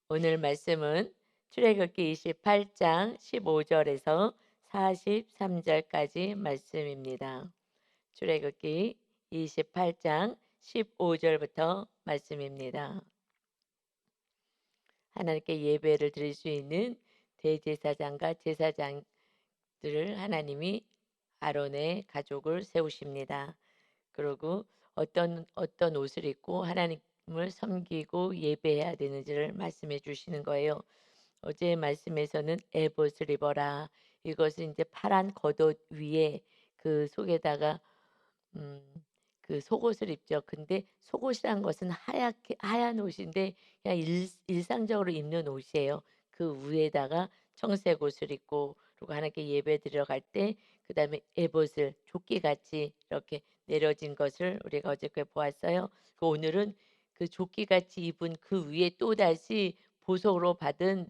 오늘 말씀은 출애굽기 28장 15절에서 43절까지 말씀입니다. 출애굽기 28장 15절부터 말씀입니다. 하나님께 예배를 드릴 수 있는 대제사장과 제사장들을 하나님이 아론의 가족을 세우십니다. 그리고 어떤 옷을 입고 하나님을 섬기고 예배해야 되는지를 말씀해 주시는 거예요. 어제 말씀에서는 에봇을 입어라. 이것은 이제 파란 겉옷 위에 그 속에다가 음, 그 속옷을 입죠. 근데 속옷이란 것은 하얗게 하얀 옷인데 그냥 일상적으로 입는 옷이에요. 그 위에다가 청색 옷을 입고 그리고 하나님께 예배 드려 갈 때 그다음에 에봇을 조끼같이 이렇게 내려진 것을 우리가 어저께 보았어요. 오늘은 그 조끼같이 입은 그 위에 또다시 보석으로 받은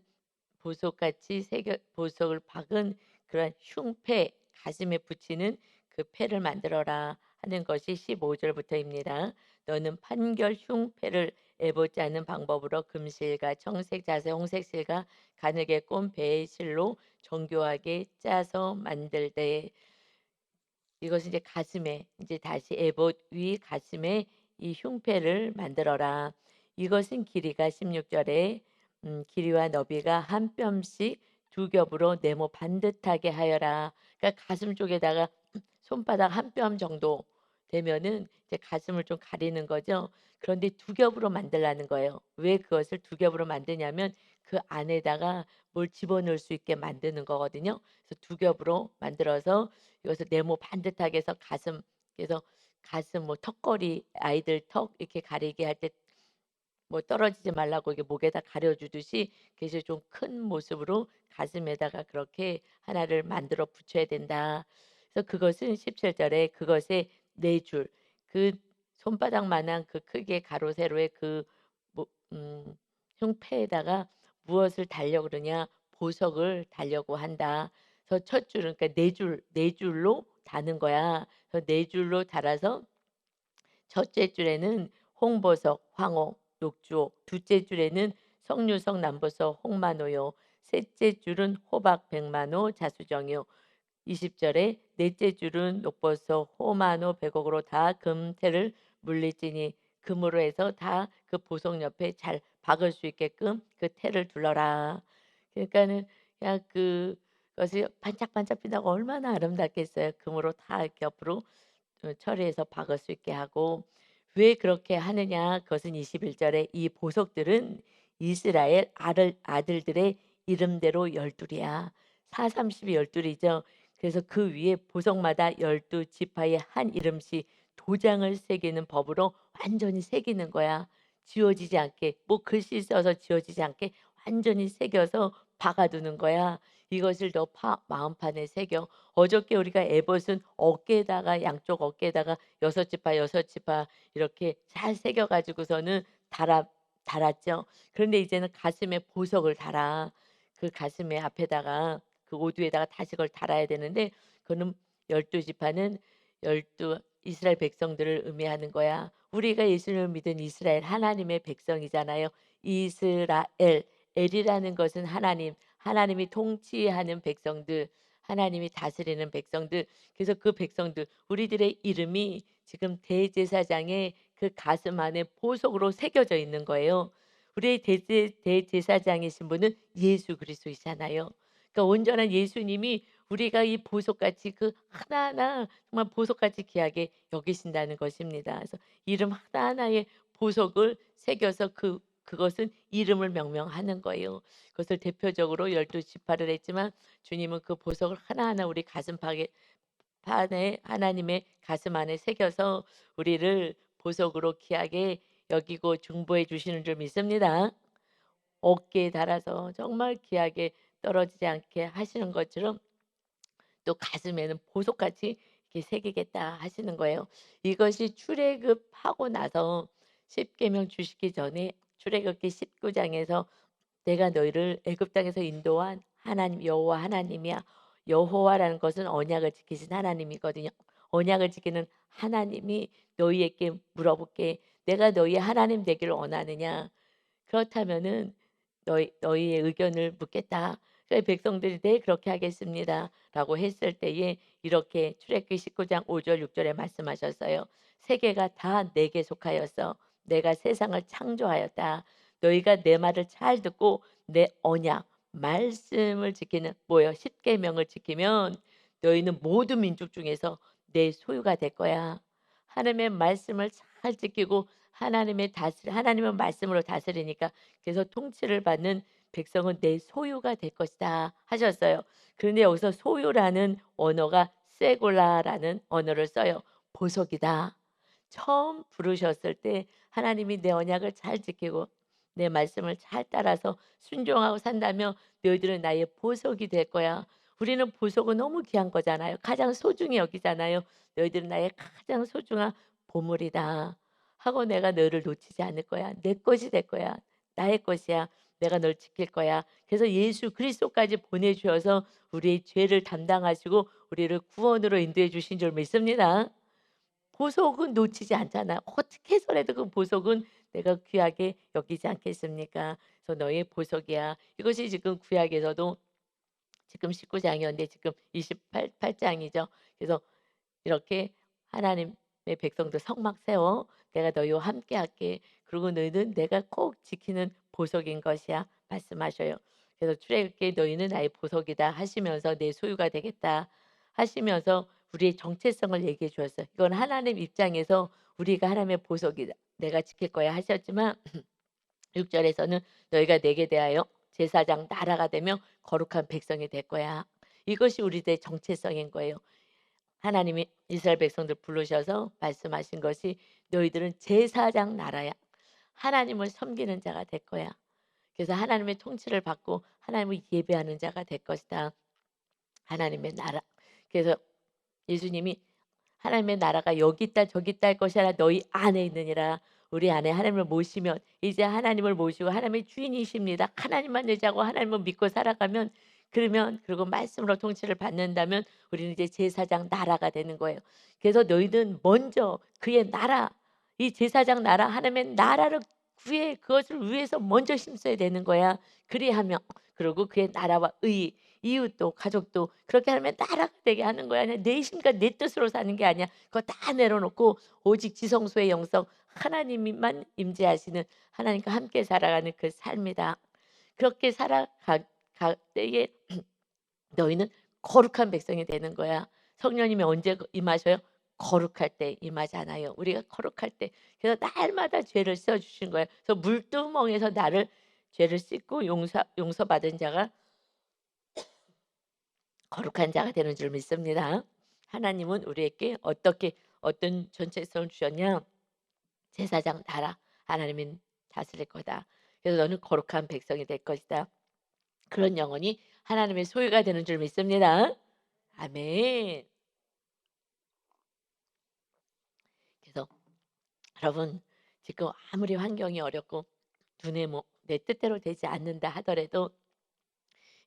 보석같이 새겨 보석을 박은 그런 흉패 가슴에 붙이는 그 패를 만들어라 하는 것이 15절부터입니다. 너는 판결 흉패를 애보지 않는 방법으로 금실과 청색 자세 홍색 실과 가늘게 꼰 배의 실로 정교하게 짜서 만들되 이것은 이제 가슴에 이제 다시 에봇 위 가슴에 이 흉패를 만들어라. 이것은 길이가 16절에 길이와 너비가 한 뼘씩 두 겹으로 네모 반듯하게 하여라. 그러니까 가슴 쪽에다가 손바닥 한 뼘 정도 되면은 이제 가슴을 좀 가리는 거죠. 그런데 두 겹으로 만들라는 거예요. 왜 그것을 두 겹으로 만드냐면 그 안에다가 뭘 집어넣을 수 있게 만드는 거거든요. 그래서 두 겹으로 만들어서 이것을 네모 반듯하게 해서 그래서 가슴 뭐 턱걸이 아이들 턱 이렇게 가리게 할 때 뭐 떨어지지 말라고 이게 목에다 가려주듯이 그래서 좀 큰 모습으로 가슴에다가 그렇게 하나를 만들어 붙여야 된다. 그래서 그것은 17절에 그것에 네 줄, 그 손바닥만한 그 크기의 가로 세로의 그 뭐, 흉패에다가 무엇을 달려고 그러냐? 보석을 달려고 한다. 그래서 첫 줄은 그러니까 네 줄로 다는 거야. 그래서 네 줄로 달아서 첫째 줄에는 홍보석, 황호, 녹주호, 둘째 줄에는 석류석, 남보석, 홍마노요, 셋째 줄은 호박, 백마노, 자수정이요. 20절에 넷째 줄은 녹보석, 호마노, 백옥으로 다 금태를 물리지니 금으로 해서 다 그 보석 옆에 잘 박을 수 있게끔 그 태를 둘러라. 그러니까는 그냥 그것이 반짝반짝 빛나고 얼마나 아름답겠어요. 금으로 다 이렇게 옆으로 처리해서 박을 수 있게 하고 왜 그렇게 하느냐? 그것은 21절에 이 보석들은 이스라엘 아들들의 이름대로 열둘이야. 사삼십이 열둘이죠. 그래서 그 위에 보석마다 열두 지파의 한 이름씩 도장을 새기는 법으로 완전히 새기는 거야. 지워지지 않게 뭐 글씨 써서 지워지지 않게 완전히 새겨서 박아두는 거야. 이것을 너 마음판에 새겨. 어저께 우리가 에봇은 어깨에다가 양쪽 어깨에다가 여섯 지파 이렇게 잘 새겨 가지고서는 달았죠. 그런데 이제는 가슴에 보석을 달아. 그 가슴에 앞에다가 그 오두에다가 다시 그걸 달아야 되는데 그거는 열두 지파는 열두 이스라엘 백성들을 의미하는 거야. 우리가 예수님을 믿은 이스라엘 하나님의 백성이잖아요. 이스라엘 엘이라는 것은 하나님이 통치하는 백성들, 하나님이 다스리는 백성들. 그래서 그 백성들, 우리들의 이름이 지금 대제사장의 그 가슴 안에 보석으로 새겨져 있는 거예요. 우리의 대제사장이신 분은 예수 그리스도이잖아요. 그러니까 온전한 예수님이 우리가 이 보석같이 그 하나하나 정말 보석같이 귀하게 여기신다는 것입니다. 그래서 이름 하나하나에 보석을 새겨서 그것은 이름을 명명하는 거예요. 그것을 대표적으로 열두 지파를 했지만 주님은 그 보석을 하나하나 우리 판에 하나님의 가슴 안에 새겨서 우리를 보석으로 귀하게 여기고 중보해 주시는 줄 믿습니다. 어깨에 달아서 정말 귀하게 떨어지지 않게 하시는 것처럼 또 가슴에는 보석같이 이렇게 새기겠다 하시는 거예요. 이것이 출애굽하고 나서 십계명 주시기 전에 출애굽기 19장에서 내가 너희를 애굽 땅에서 인도한 하나님 여호와 하나님이야. 여호와라는 것은 언약을 지키신 하나님이거든요. 언약을 지키는 하나님이 너희에게 물어볼게. 내가 너희의 하나님 되기를 원하느냐? 그렇다면은 너희의 의견을 묻겠다." 그래서 백성들이 "네 그렇게 하겠습니다."라고 했을 때에 이렇게 출애굽기 19장 5절 6 절에 말씀하셨어요. "세계가 다 내게 속하여서 내가 세상을 창조하였다. 너희가 내 말을 잘 듣고 내 언약 말씀을 지키는" 뭐요? 십계명을 지키면 "너희는 모든 민족 중에서 내 소유가 될 거야." 하나님의 말씀을 잘 지키고 하나님의 말씀으로 다스리니까 그래서 "통치를 받는 백성은 내 소유가 될 것이다." 하셨어요. 그런데 여기서 소유라는 언어가 세골라라는 언어를 써요. 보석이다. 처음 부르셨을 때 하나님이 내 언약을 잘 지키고 내 말씀을 잘 따라서 순종하고 산다면 "너희들은 나의 보석이 될 거야." 우리는 보석은 너무 귀한 거잖아요. 가장 소중히 여기잖아요. "너희들은 나의 가장 소중한 보물이다." 하고 "내가 너를 놓치지 않을 거야. 내 것이 될 거야. 나의 것이야. 내가 널 지킬 거야." 그래서 예수 그리스도까지 보내 주셔서 우리의 죄를 담당하시고 우리를 구원으로 인도해 주신 줄 믿습니다. 보석은 놓치지 않잖아요. 어떻게 해서라도 그 보석은 내가 귀하게 여기지 않겠습니까? 그래서 "너의 보석이야." 이것이 지금 구약에서도 지금 19 장이었는데 지금 28 장이죠. 그래서 이렇게 하나님의 백성들 성막 세워 "내가 너희와 함께 할게. 그리고 너희는 내가 꼭 지키는 보석인 것이야." 말씀하셔요. 그래서 출애굽기에 "너희는 나의 보석이다." 하시면서 "내 소유가 되겠다." 하시면서 우리의 정체성을 얘기해 주었어요. 이건 하나님 입장에서 우리가 하나님의 보석이다. "내가 지킬 거야." 하셨지만 6 절에서는 "너희가 내게 대하여 제사장 나라가 되며 거룩한 백성이 될 거야." 이것이 우리들의 정체성인 거예요. 하나님이 이스라엘 백성들 부르셔서 말씀하신 것이 "너희들은 제사장 나라야. 하나님을 섬기는 자가 될 거야. 그래서 하나님의 통치를 받고 하나님을 예배하는 자가 될 것이다." 하나님의 나라. 그래서 예수님이 "하나님의 나라가 여기 있다 저기 있다 할 것이 아니라 너희 안에 있느니라." 우리 안에 하나님을 모시면 이제 하나님을 모시고 하나님의 주인이십니다. 하나님만 의지하고 하나님을 믿고 살아가면 그러면 그리고 말씀으로 통치를 받는다면 우리는 이제 제사장 나라가 되는 거예요. 그래서 너희는 먼저 그의 나라, 이 제사장 나라 하나님의 나라를 구해 그것을 위해서 먼저 힘써야 되는 거야. 그리하면 그리고 그의 나라와 의 이웃도 가족도 그렇게 하면 나라가 되게 하는 거야. 그냥 내 힘과 내 뜻으로 사는 게 아니야. 그거 다 내려놓고 오직 지성소의 영성 하나님만 임재하시는 하나님과 함께 살아가는 그 삶이다. 그렇게 살아가 때에 너희는 거룩한 백성이 되는 거야. 성령님이 언제 임하셔요? 거룩할 때 임하잖아요. 우리가 거룩할 때. 그래서 날마다 죄를 써 주신 거예요. 그래서 물두멍에서 나를 죄를 씻고 용서받은 자가 거룩한 자가 되는 줄 믿습니다. 하나님은 우리에게 어떻게 어떤 전체성을 주셨냐? 제사장 나라 하나님은 다스릴 거다. 그래서 너는 거룩한 백성이 될 것이다. 그런 영혼이 하나님의 소유가 되는 줄 믿습니다. 아멘. 그래서 여러분 지금 아무리 환경이 어렵고 눈에 뭐 내 뜻대로 되지 않는다 하더라도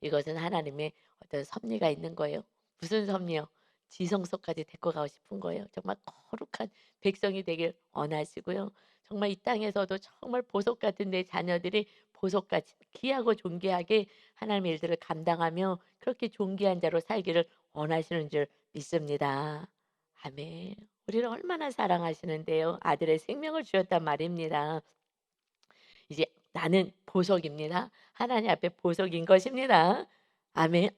이것은 하나님의 어떤 섭리가 있는 거예요. 무슨 섭리요? 지성소까지 데리고 가고 싶은 거예요. 정말 거룩한 백성이 되길 원하시고요. 정말 이 땅에서도 정말 보석 같은 내 자녀들이 보석같이 귀하고 존귀하게 하나님의 일들을 감당하며 그렇게 존귀한 자로 살기를 원하시는 줄 믿습니다. 아멘. 우리를 얼마나 사랑하시는데요. 아들의 생명을 주셨단 말입니다. 이제 나는 보석입니다. 하나님 앞에 보석인 것입니다. 아멘.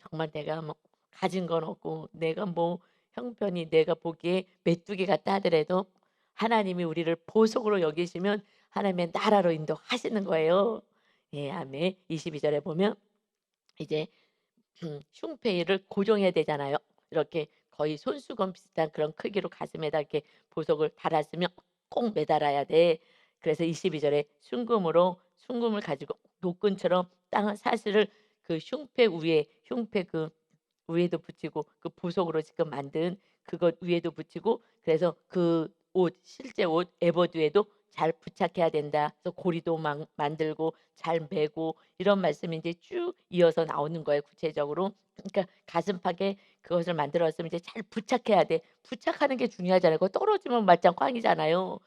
정말 내가 뭐 가진 건 없고 내가 뭐 형편이 내가 보기에 메뚜기 같다 하더라도 하나님이 우리를 보석으로 여기시면 하나님의 나라로 인도하시는 거예요. 예, 아멘. 22 절에 보면 이제 흉패를 고정해야 되잖아요. 이렇게 거의 손수건 비슷한 그런 크기로 가슴에다 이렇게 보석을 달았으면 꼭 매달아야 돼. 그래서 22 절에 순금을 가지고 노끈처럼 땅 사슬을 그 흉패 위에 흉패 그 위에도 붙이고 그 보석으로 지금 만든 그것 위에도 붙이고 그래서 그 옷 실제 옷 에보드에도 잘 부착해야 된다. 그래서 고리도 만들고 잘 매고 이런 말씀이 이제 쭉 이어서 나오는 거예요 구체적으로. 그러니까 가슴팍에 그것을 만들었으면 이제 잘 부착해야 돼. 부착하는 게 중요하잖아요. 그거 떨어지면 말짱 꽝이잖아요.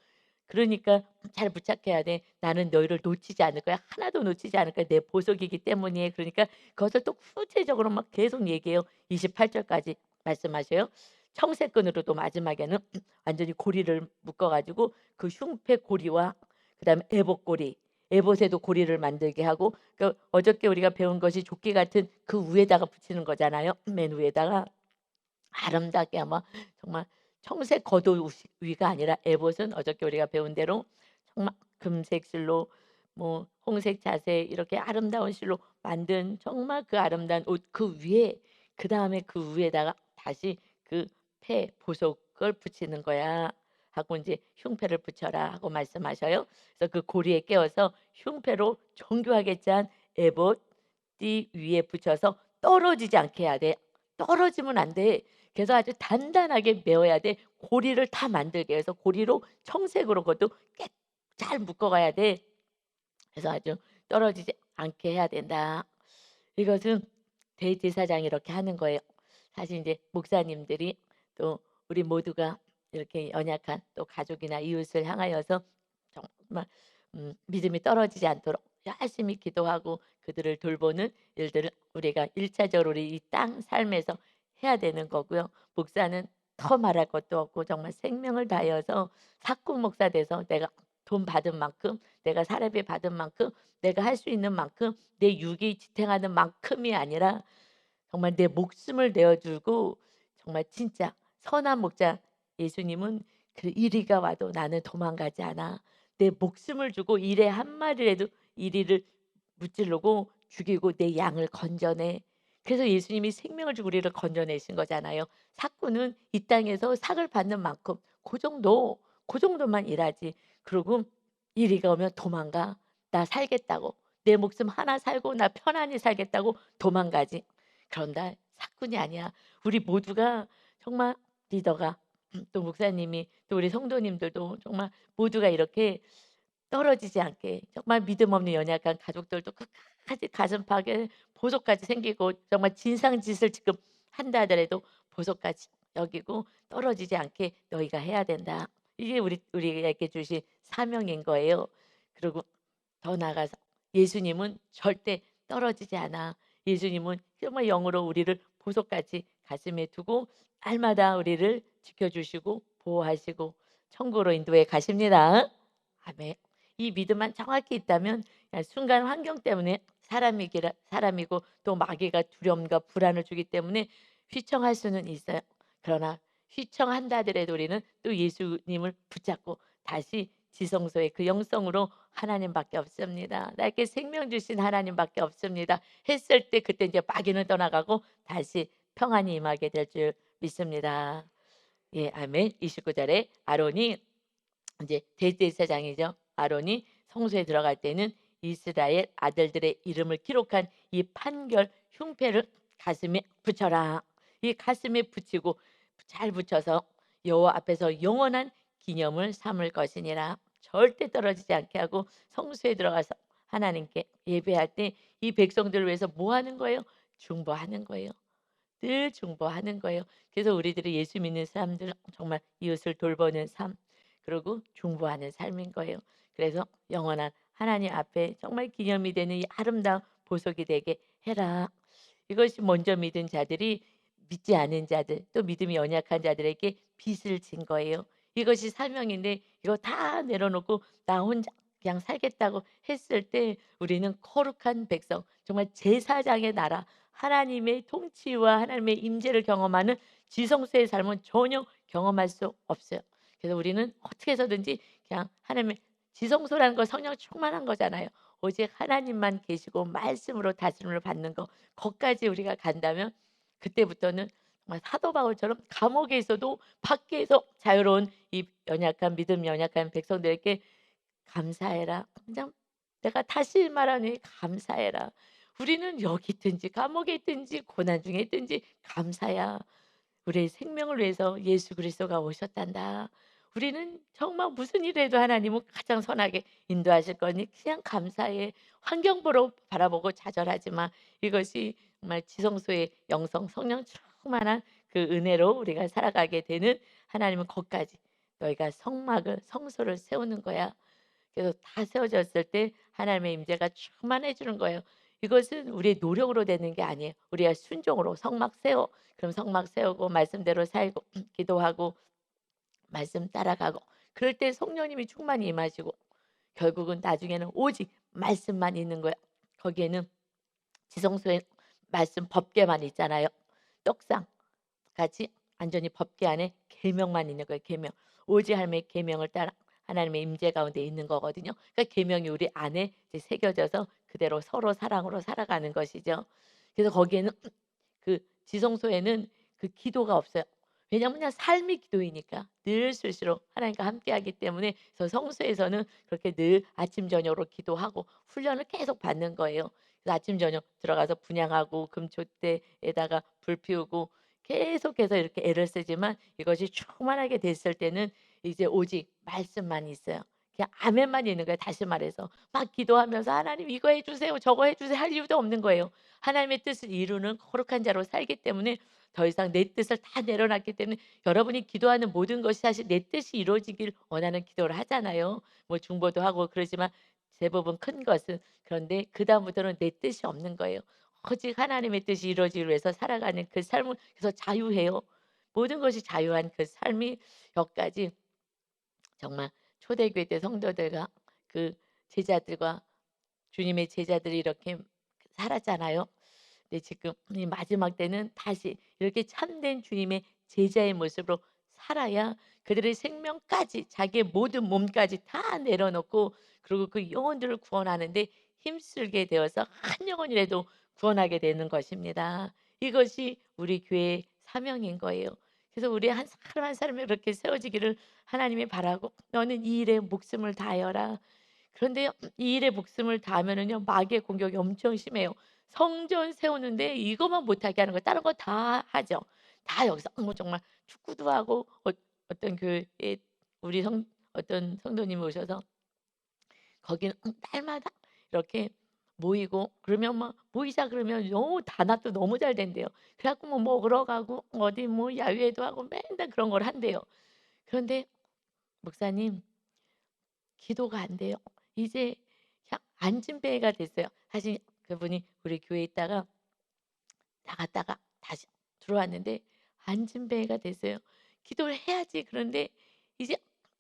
그러니까 잘 부착해야 돼. 나는 너희를 놓치지 않을 거야. 하나도 놓치지 않을 거야. 내 보석이기 때문이에. 그러니까 그것을 또 구체적으로 막 계속 얘기해요. 28절까지 말씀하셔요. 청새끈으로도 마지막에는 완전히 고리를 묶어 가지고 그 흉패 고리와 그다음에 에봇 고리, 에봇에도 고리를 만들게 하고 그 어저께 우리가 배운 것이 조끼 같은 그 위에다가 붙이는 거잖아요. 맨 위에다가 아름답게 아마 정말 청색 겉옷 위가 아니라 에봇은 어저께 우리가 배운 대로 정말 금색 실로 뭐 홍색 자색 이렇게 아름다운 실로 만든 정말 그 아름다운 옷 그 위에 그다음에 그 위에다가 다시 그 패 보석을 붙이는 거야. 하고 이제 흉패를 붙여라 하고 말씀하셔요. 그래서 그 고리에 깨어서 흉패로 정교하게 짠 에봇 띠 위에 붙여서 떨어지지 않게 해야 돼. 떨어지면 안 돼. 그래서 아주 단단하게 메어야 돼. 고리를 다 만들게 해서 고리로 청색으로 그것도 깨 잘 묶어 가야 돼. 그래서 아주 떨어지지 않게 해야 된다. 이것은 대제사장이 이렇게 하는 거예요. 사실 이제 목사님들이 또 우리 모두가 이렇게 연약한 또 가족이나 이웃을 향하여서 정말 믿음이 떨어지지 않도록 열심히 기도하고 그들을 돌보는 일들을 우리가 일차적으로 우리 이 땅 삶에서 해야 되는 거고요. 목사는 더 말할 것도 없고 정말 생명을 다하여서 사꾼 목사 돼서 내가 돈 받은 만큼 내가 사례비 받은 만큼 내가 할 수 있는 만큼 내 육이 지탱하는 만큼이 아니라 정말 내 목숨을 내어 주고 정말 진짜 선한 목자 예수님은 그 이리가 와도 나는 도망가지 않아. 내 목숨을 주고 일에 한 마리라도 이리를 무찌르고 죽이고 내 양을 건져내. 그래서 예수님이 생명을 주고 우리를 건져내신 거잖아요. 사꾼은 이 땅에서 삭을 받는 만큼 그 정도만 일하지. 그리고 이리가 오면 도망가. 나 살겠다고. 내 목숨 하나 살고 나 편안히 살겠다고 도망가지. 그런다 사꾼이 아니야. 우리 모두가 정말 리더가 또 목사님이 또 우리 성도님들도 정말 모두가 이렇게 떨어지지 않게 정말 믿음 없는 연약한 가족들도 끝까지 가슴팍에 보석까지 생기고 정말 진상짓을 지금 한다 하더라도 보석까지 여기고 떨어지지 않게 너희가 해야 된다. 이게 우리에게 주신 사명인 거예요. 그리고 더 나아가서 예수님은 절대 떨어지지 않아. 예수님은 정말 영으로 우리를 보석같이 가슴에 두고 날마다 우리를 지켜주시고 보호하시고 천국으로 인도해 가십니다. 아멘. 이 믿음만 정확히 있다면 그냥 순간 환경 때문에 사람이고 또 마귀가 두려움과 불안을 주기 때문에 휘청할 수는 있어요. 그러나 휘청한다 하더라도 우리는 또 예수님을 붙잡고 다시 지성소의 그 영성으로 하나님밖에 없습니다. 나에게 생명 주신 하나님밖에 없습니다. 했을 때 그때 이제 마귀는 떠나가고 다시 평안이 임하게 될 줄 믿습니다. 예, 아멘. 29절에 아론이 이제 대제사장이죠. 아론이 성소에 들어갈 때는 이스라엘 아들들의 이름을 기록한 이 판결 흉패를 가슴에 붙여라. 이 가슴에 붙이고 잘 붙여서 여호와 앞에서 영원한 기념을 삼을 것이니라. 절대 떨어지지 않게 하고 성소에 들어가서 하나님께 예배할 때 이 백성들을 위해서 뭐 하는 거예요? 중보하는 거예요. 늘 중보하는 거예요. 그래서 우리들이 예수 믿는 사람들은 정말 이웃을 돌보는 삶 그리고 중보하는 삶인 거예요. 그래서 영원한 하나님 앞에 정말 기념이 되는 이 아름다운 보석이 되게 해라. 이것이 먼저 믿은 자들이 믿지 않은 자들 또 믿음이 연약한 자들에게 빚을 진 거예요. 이것이 사명인데 이거 다 내려놓고 나 혼자 그냥 살겠다고 했을 때 우리는 거룩한 백성 정말 제사장의 나라 하나님의 통치와 하나님의 임재를 경험하는 지성소의 삶은 전혀 경험할 수 없어요. 그래서 우리는 어떻게 해서든지 그냥 하나님의 지성소라는 건 성령 충만한 거잖아요. 오직 하나님만 계시고 말씀으로 다스림을 받는 거 거기까지 우리가 간다면 그때부터는 정말 사도 바울처럼 감옥에 있어도 밖에서 자유로운 이 연약한 믿음 연약한 백성들에게 감사해라. 그냥 내가 다시 말하니 감사해라. 우리는 여기 있든지 감옥에 있든지 고난 중에 있든지 감사야. 우리의 생명을 위해서 예수 그리스도가 오셨단다. 우리는 정말 무슨 일해도 하나님은 가장 선하게 인도하실 거니 그냥 감사해. 환경 보러 바라보고 좌절하지 마. 이것이 정말 지성소의 영성 성령 충만한 그 은혜로 우리가 살아가게 되는 하나님은 거기까지 너희가 성소를 세우는 거야. 그래서 다 세워졌을 때 하나님의 임재가 충만해 주는 거예요. 이것은 우리의 노력으로 되는 게 아니에요. 우리가 순종으로 성막 세워. 그럼 성막 세우고 말씀대로 살고 기도하고 말씀 따라가고 그럴 때 성령님이 충만히 임하시고 결국은 나중에는 오직 말씀만 있는 거야. 거기에는 지성소에 말씀 법궤만 있잖아요. 떡상 같이 완전히 법궤 안에 계명만 있는 거예요. 계명. 오직 하나님의 계명을 따라 하나님의 임재 가운데 있는 거거든요. 그러니까 계명이 우리 안에 이제 새겨져서 그대로 서로 사랑으로 살아가는 것이죠. 그래서 거기에는 그 지성소에는 그 기도가 없어요. 왜냐하면 그냥 삶이 기도이니까 늘 수시로 하나님과 함께하기 때문에 그래서 성소에서는 그렇게 늘 아침 저녁으로 기도하고 훈련을 계속 받는 거예요. 그래서 아침 저녁 들어가서 분향하고 금촛대에다가 불 피우고 계속해서 이렇게 애를 쓰지만 이것이 충만하게 됐을 때는 이제 오직 말씀만 있어요. 그냥 아멘만 있는 거예요. 다시 말해서 막 기도하면서 하나님 이거 해주세요, 저거 해주세요 할 이유도 없는 거예요. 하나님의 뜻을 이루는 거룩한 자로 살기 때문에 더 이상 내 뜻을 다 내려놨기 때문에 여러분이 기도하는 모든 것이 사실 내 뜻이 이루어지길 원하는 기도를 하잖아요. 뭐 중보도 하고 그러지만 대부분 큰 것은 그런데 그다음부터는 내 뜻이 없는 거예요. 오직 하나님의 뜻이 이루어지기 위해서 살아가는 그 삶을 그래서 자유해요. 모든 것이 자유한 그 삶이 여기까지 정말 초대교회 때 성도들과 그 제자들과 주님의 제자들이 이렇게 살았잖아요. 근데 지금 이 마지막 때는 다시 이렇게 참된 주님의 제자의 모습으로 살아야 그들의 생명까지 자기의 모든 몸까지 다 내려놓고 그리고 그 영혼들을 구원하는데 힘쓰게 되어서 한 영혼이라도 구원하게 되는 것입니다. 이것이 우리 교회의 사명인 거예요. 그래서 우리 한 사람 한 사람이 그렇게 세워지기를 하나님이 바라고 너는 이 일에 목숨을 다하여라. 그런데 이 일에 목숨을 다하면은요 마귀의 공격이 엄청 심해요. 성전 세우는데 이것만 못하게 하는 거예요. 다른 거 다 하죠. 다 여기서 뭐 정말 축구도 하고 어떤 교회에 우리 어떤 성도님이 오셔서 거기는 날마다 이렇게 모이고 그러면 막 모이자 그러면 너무 단합도 너무 잘 된대요. 그래 갖고 뭐 먹으러 가고 어디 뭐 야유회도 하고 맨날 그런 걸 한대요. 그런데 목사님 기도가 안 돼요. 이제 안진뱅이가 됐어요. 사실 그분이 우리 교회에 있다가 나갔다가 다시 들어왔는데 안진뱅이가 됐어요. 기도를 해야지. 그런데 이제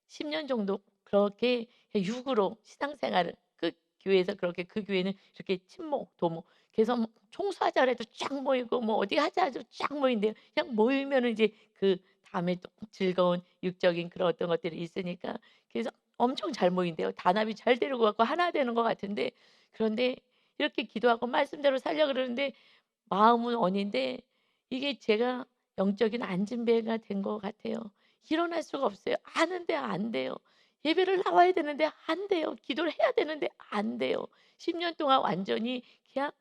10년 정도 그렇게 육으로 신앙생활을 그 교회에서 그렇게 그 교회는 이렇게 친목, 도모 그래서 뭐 청소하자 그래도 쫙 모이고 뭐 어디 하자 해도 쫙 모인대요. 그냥 모이면은 이제 그 다음에 또 즐거운 육적인 그런 어떤 것들이 있으니까 그래서 엄청 잘 모인대요. 단합이 잘 되는 것 같고 하나 되는 것 같은데 그런데 이렇게 기도하고 말씀대로 살려 그러는데 마음은 언인데 이게 제가 영적인 안진뱅이가 된 것 같아요. 일어날 수가 없어요. 아는데 안 돼요. 예배를 나와야 되는데 안 돼요. 기도를 해야 되는데 안 돼요. 10년 동안 완전히 그냥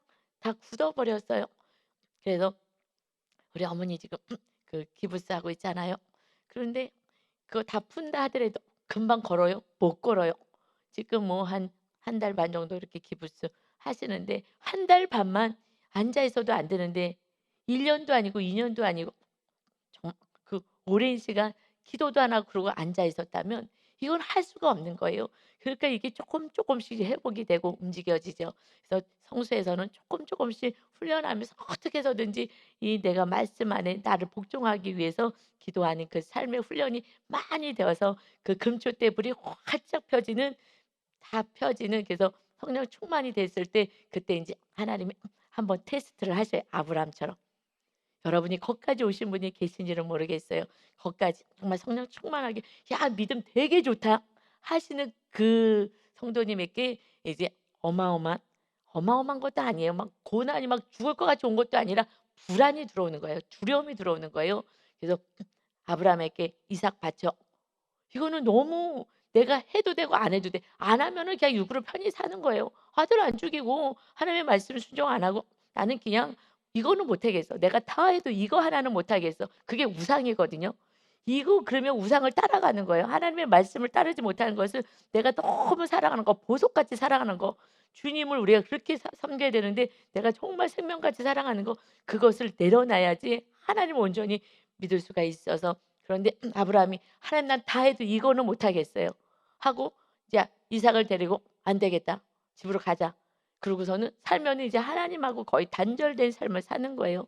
다 굳어버렸어요. 그래서 우리 어머니 지금 그 기부스 하고 있잖아요. 그런데 그거 다 푼다 하더라도 금방 걸어요? 못 걸어요. 지금 뭐 한 달 반 정도 이렇게 기부스 하시는데 한 달 반만 앉아 있어도 안 되는데 1 년도 아니고 2 년도 아니고 정 그 오랜 시간 기도도 안 하고 그러고 앉아 있었다면 이건 할 수가 없는 거예요. 그러니까 이게 조금씩 회복이 되고 움직여지죠. 그래서 성수에서는 조금씩 훈련하면서 어떻게 해서든지 이 내가 말씀 안에 나를 복종하기 위해서 기도하는 그 삶의 훈련이 많이 되어서 그 금초대 불이 활짝 펴지는 다 펴지는 그래서 성령 충만이 됐을 때 그때 인제 하나님이 한번 테스트를 하셔요 아브라함처럼. 여러분이 거기까지 오신 분이 계신지는 모르겠어요. 거기까지 정말 성령 충만하게 "야 믿음 되게 좋다." 하시는 그 성도님에게 이제 어마어마한 어마어마한 것도 아니에요. 막 고난이 막 죽을 것 같이 온 것도 아니라 불안이 들어오는 거예요. 두려움이 들어오는 거예요. 그래서 아브라함에게 "이삭 바쳐." 이거는 너무 내가 해도 되고 안 해도 돼. 안 하면은 그냥 육으로 편히 사는 거예요. 아들 안 죽이고 하나님의 말씀을 순종 안 하고 나는 그냥 이거는 못 하겠어. 내가 다 해도 이거 하나는 못 하겠어. 그게 우상이거든요. 이거 그러면 우상을 따라가는 거예요. 하나님의 말씀을 따르지 못하는 것은 내가 너무 사랑하는 거, 보석같이 사랑하는 거, 주님을 우리가 그렇게 섬겨야 되는데 내가 정말 생명같이 사랑하는 거, 그것을 내려놔야지 하나님을 온전히 믿을 수가 있어서 그런데 아브라함이 하나님 난 다 해도 이거는 못 하겠어요 하고 이제 이삭을 데리고 안 되겠다. 집으로 가자. 그러고서는 살면은 이제 하나님하고 거의 단절된 삶을 사는 거예요.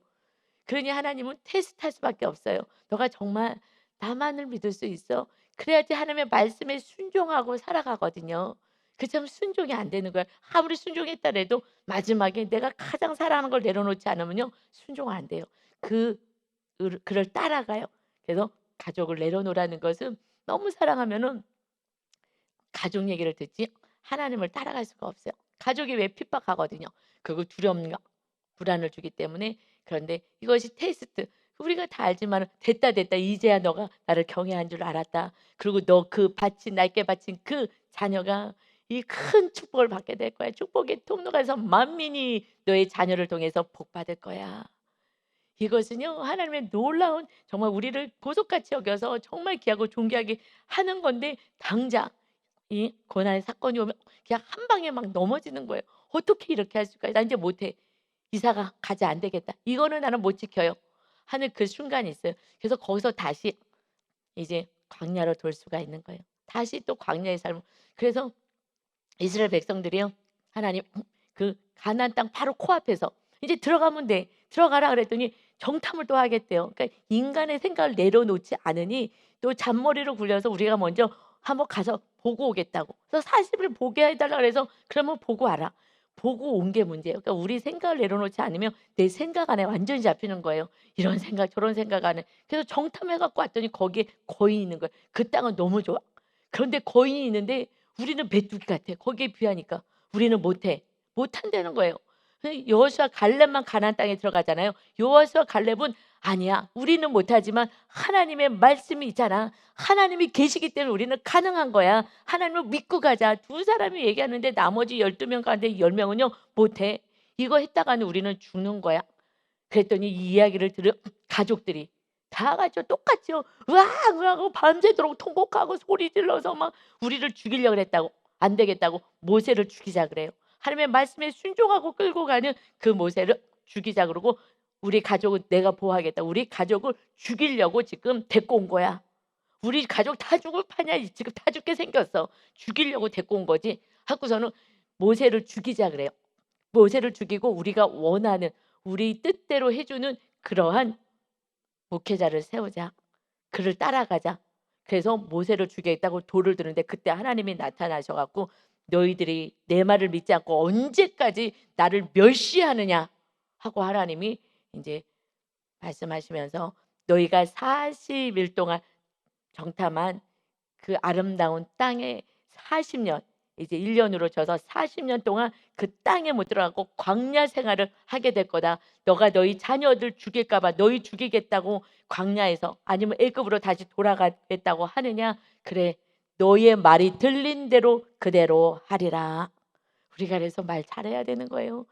그러니 하나님은 테스트할 수밖에 없어요. 너가 정말 나만을 믿을 수 있어? 그래야지 하나님의 말씀에 순종하고 살아가거든요. 그참 순종이 안 되는 거예요. 아무리 순종했다 해도 마지막에 내가 가장 사랑하는 걸 내려놓지 않으면요. 순종 안 돼요. 그 그를 따라가요. 그래서 가족을 내려놓으라는 것은 너무 사랑하면은 가족 얘기를 듣지 하나님을 따라갈 수가 없어요. 가족이 왜 핍박하거든요. 그리고 두려움과 불안을 주기 때문에. 그런데 이것이 테스트. 우리가 다 알지만 됐다 됐다 이제야 너가 나를 경외한 줄 알았다. 그리고 너 그 바친 날개 바친 그 자녀가 이 큰 축복을 받게 될 거야. 축복의 통로가 서 만민이 너의 자녀를 통해서 복 받을 거야. 이것은요 하나님의 놀라운 정말 우리를 보석같이 여겨서 정말 귀하고 존귀하게 하는 건데 당장 이 고난의 사건이 오면 그냥 한 방에 막 넘어지는 거예요. 어떻게 이렇게 할 수가? 나 이제 못해. 이사가 가지 안 되겠다. 이거는 나는 못 지켜요. 하는 그 순간이 있어요. 그래서 거기서 다시 이제 광야로 돌 수가 있는 거예요. 다시 또 광야의 삶. 그래서 이스라엘 백성들이요. 하나님 그 가나안 땅 바로 코앞에서 이제 들어가면 돼. 들어가라 그랬더니 정탐을 또 하겠대요. 그러니까 인간의 생각을 내려놓지 않으니 또 잔머리로 굴려서 우리가 먼저 한번 가서 보고 오겠다고. 그래서 40일 보게 해달라 그래서 그러면 보고 와라. 보고 온 게 문제예요. 그러니까 우리 생각을 내려놓지 않으면 내 생각 안에 완전히 잡히는 거예요. 이런 생각 저런 생각 안에. 그래서 정탐해 갖고 왔더니 거기에 거인이 있는 거예요. 그 땅은 너무 좋아. 그런데 거인이 있는데 우리는 메뚜기 같아. 거기에 비하니까 우리는 못해. 못한다는 거예요. 여호수아 갈렙만 가나안 땅에 들어가잖아요. 여호수아 갈렙은 아니야. 우리는 못하지만 하나님의 말씀이 있잖아. 하나님이 계시기 때문에 우리는 가능한 거야. 하나님을 믿고 가자. 두 사람이 얘기하는데 나머지 12명 가운데 10명은요 못해. 이거 했다가는 우리는 죽는 거야. 그랬더니 이 이야기를 들은 가족들이 다 같이 똑같이요. 으악 하고 밤새도록 통곡하고 소리 질러서 막 우리를 죽이려고 했다고. 안 되겠다고 모세를 죽이자 그래요. 하나님의 말씀에 순종하고 끌고 가는 그 모세를 죽이자 그러고 우리 가족은 내가 보호하겠다. 우리 가족을 죽이려고 지금 데리고 온 거야. 우리 가족 다 죽을 판이야. 지금 다 죽게 생겼어. 죽이려고 데리고 온 거지. 하고서는 모세를 죽이자 그래요. 모세를 죽이고 우리가 원하는 우리 뜻대로 해주는 그러한 목회자를 세우자. 그를 따라가자. 그래서 모세를 죽이겠다고 돌을 드는데 그때 하나님이 나타나셔 갖고 너희들이 내 말을 믿지 않고 언제까지 나를 멸시하느냐 하고 하나님이 이제 말씀하시면서 너희가 40일 동안 정탐한 그 아름다운 땅에 40년 이제 1년으로 져서 40년 동안 그 땅에 못 들어가고 광야 생활을 하게 될 거다. 너가 너희 자녀들 죽일까 봐 너희 죽이겠다고 광야에서 아니면 애굽으로 다시 돌아가겠다고 하느냐? 그래. 너의 말이 들린 대로 그대로 하리라. 우리가 그래서 말 잘해야 되는 거예요.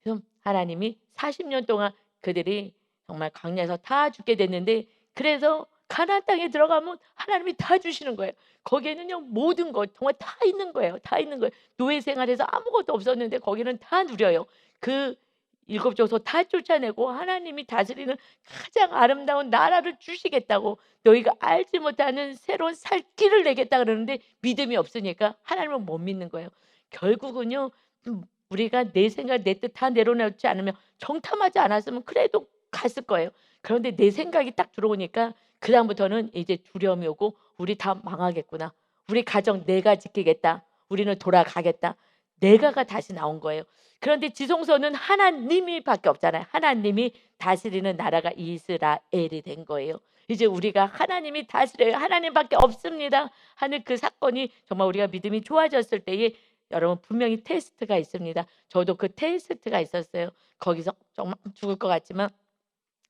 그래서 하나님이 40년 동안 그들이 정말 광야에서 다 죽게 됐는데 그래서 가나안 땅에 들어가면 하나님이 다 주시는 거예요. 거기에는요 모든 것 정말 다 있는 거예요. 다 있는 거예요. 노예 생활에서 아무것도 없었는데 거기는 다 누려요. 그 7족속 다 쫓아내고 하나님이 다스리는 가장 아름다운 나라를 주시겠다고 너희가 알지 못하는 새로운 살 길을 내겠다 그러는데 믿음이 없으니까 하나님은 못 믿는 거예요. 결국은요 우리가 내 생각 내 뜻 다 내려놓지 않으면 정탐하지 않았으면 그래도 갔을 거예요. 그런데 내 생각이 딱 들어오니까 그다음부터는 이제 두려움이 오고 우리 다 망하겠구나. 우리 가정 내가 지키겠다. 우리는 돌아가겠다. 내가가 다시 나온 거예요. 그런데 지성소는 하나님이 밖에 없잖아요. 하나님이 다스리는 나라가 이스라엘이 된 거예요. 이제 우리가 하나님이 다스려요. 하나님밖에 없습니다 하는 그 사건이 정말 우리가 믿음이 좋아졌을 때에 여러분 분명히 테스트가 있습니다. 저도 그 테스트가 있었어요. 거기서 정말 죽을 것 같지만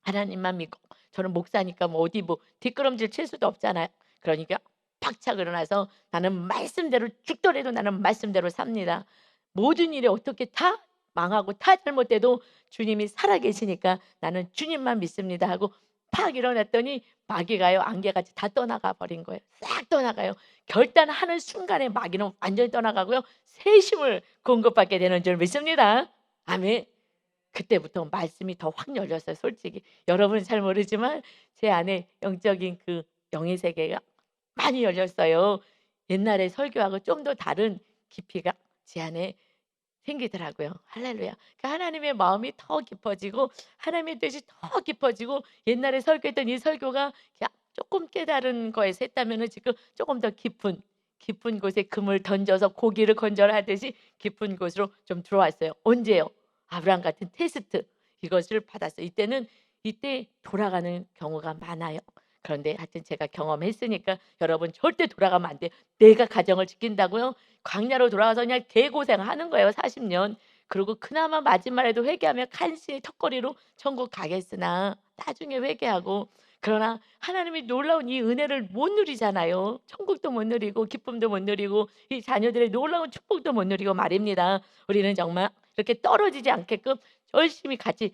하나님만 믿고 저는 목사니까 뭐 어디 뭐 뒷걸음질 칠 수도 없잖아요. 그러니까 팍착 일어나서 나는 말씀대로 죽더라도 나는 말씀대로 삽니다. 모든 일에 어떻게 다 망하고 다 잘못돼도 주님이 살아계시니까 나는 주님만 믿습니다 하고 팍 일어났더니 마귀가요 안개같이 다 떠나가 버린 거예요. 싹 떠나가요. 결단하는 순간에 마귀는 완전히 떠나가고요. 새 힘을 공급받게 되는 줄 믿습니다. 아멘. 그때부터 말씀이 더 확 열렸어요 솔직히. 여러분은 잘 모르지만 제 안에 영적인 그 영의 세계가 많이 열렸어요. 옛날에 설교하고 좀 더 다른 깊이가 제 안에 생기더라고요. 할렐루야. 그 하나님의 마음이 더 깊어지고 하나님의 뜻이 더 깊어지고 옛날에 설교했던 이 설교가 그냥 조금 깨달은 거에서 했다면은 지금 조금 더 깊은 곳에 금을 던져서 고기를 건져하듯이 깊은 곳으로 좀 들어왔어요. 언제요? 아브라함 같은 테스트 이것을 받았어요. 이때 돌아가는 경우가 많아요. 그런데 하여튼 제가 경험했으니까 여러분 절대 돌아가면 안 돼요. 내가 가정을 지킨다고요? 광야로 돌아가서 그냥 개고생하는 거예요 40년. 그리고 그나마 마지막에도 회개하면 간신히 턱걸이로 천국 가겠으나 나중에 회개하고 그러나 하나님이 놀라운 이 은혜를 못 누리잖아요. 천국도 못 누리고 기쁨도 못 누리고 이 자녀들의 놀라운 축복도 못 누리고 말입니다. 우리는 정말 이렇게 떨어지지 않게끔 열심히 같이